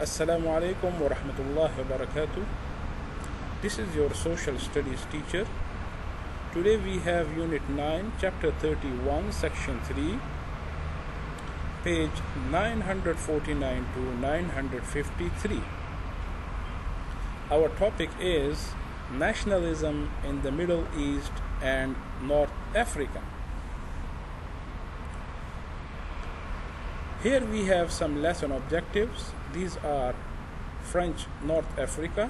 Assalamu alaikum wa rahmatullahi wa barakatuh. This is your social studies teacher. Today we have Unit 9 Chapter 31 Section 3, page 949 to 953. Our topic is Nationalism in the Middle East and North Africa. Here we have some lesson objectives. These are French North Africa,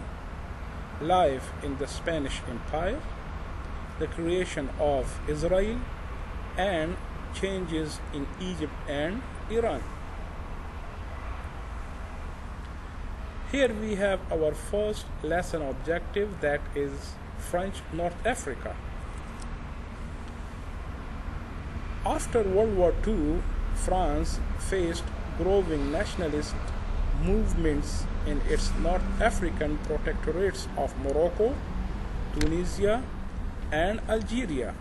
life in the Spanish Empire, the creation of Israel, and changes in Egypt and Iran. Here we have our first lesson objective, that is French North Africa. After World War II, France faced growing nationalist movements in its North African protectorates of Morocco, Tunisia, and Algeria.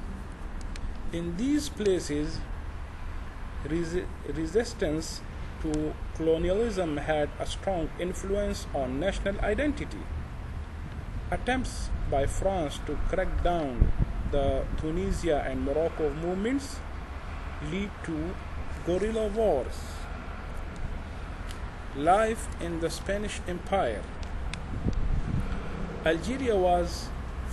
In these places, resistance to colonialism had a strong influence on national identity. Attempts by France to crack down the Tunisia and Morocco movements lead to guerrilla wars. Life in the Spanish Empire. Algeria was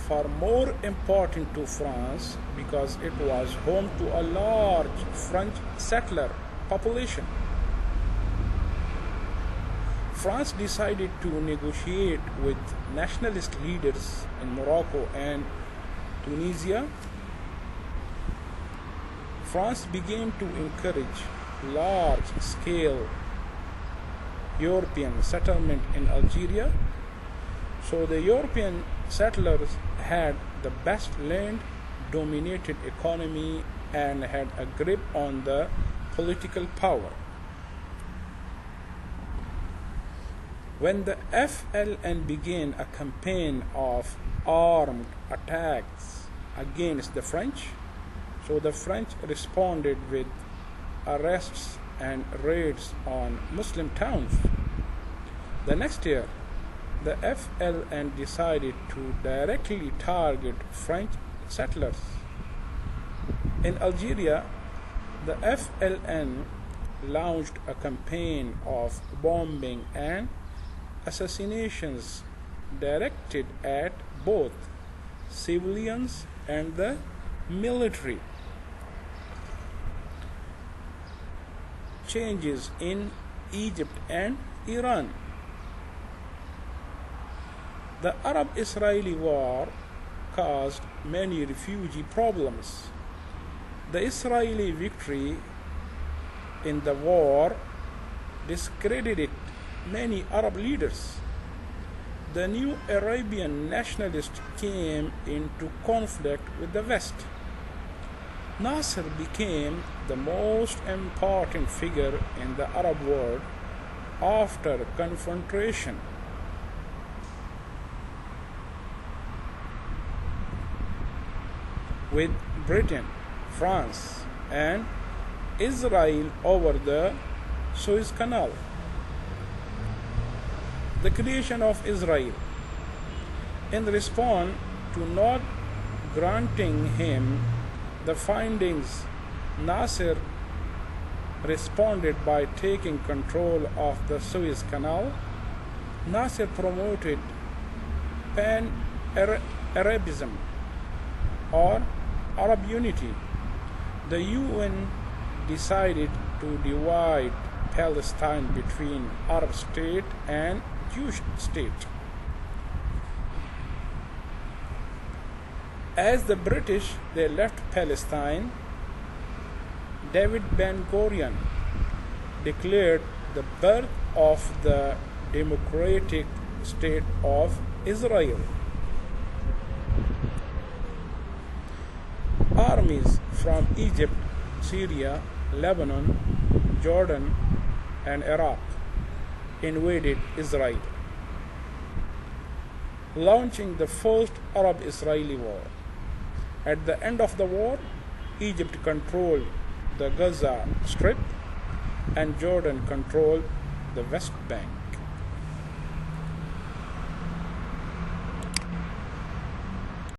far more important to France because it was home to a large French settler population. France decided to negotiate with nationalist leaders in Morocco and Tunisia. France began to encourage large-scale European settlement in Algeria. So the European settlers had the best land-dominated economy and had a grip on the political power. When the FLN began a campaign of armed attacks against the French, so the French responded with arrests and raids on Muslim towns. The next year, the FLN decided to directly target French settlers. In Algeria, the FLN launched a campaign of bombing and assassinations directed at both civilians and the military. Changes in Egypt and Iran. The Arab-Israeli war caused many refugee problems. The Israeli victory in the war discredited many Arab leaders. The new Arabian nationalists came into conflict with the West. Nasser became the most important figure in the Arab world after confrontation with Britain, France, and Israel over the Suez Canal. The creation of Israel. In response to not granting him the findings, Nasser responded by taking control of the Suez Canal. Nasser promoted Pan-Arabism or Arab unity. The UN decided to divide Palestine between Arab state and Jewish state. As the British they left Palestine, David Ben-Gurion declared the birth of the democratic state of Israel. Armies from Egypt, Syria, Lebanon, Jordan, and Iraq invaded Israel, launching the first Arab-Israeli war. At the end of the war, Egypt controlled the Gaza Strip and Jordan controlled the West Bank.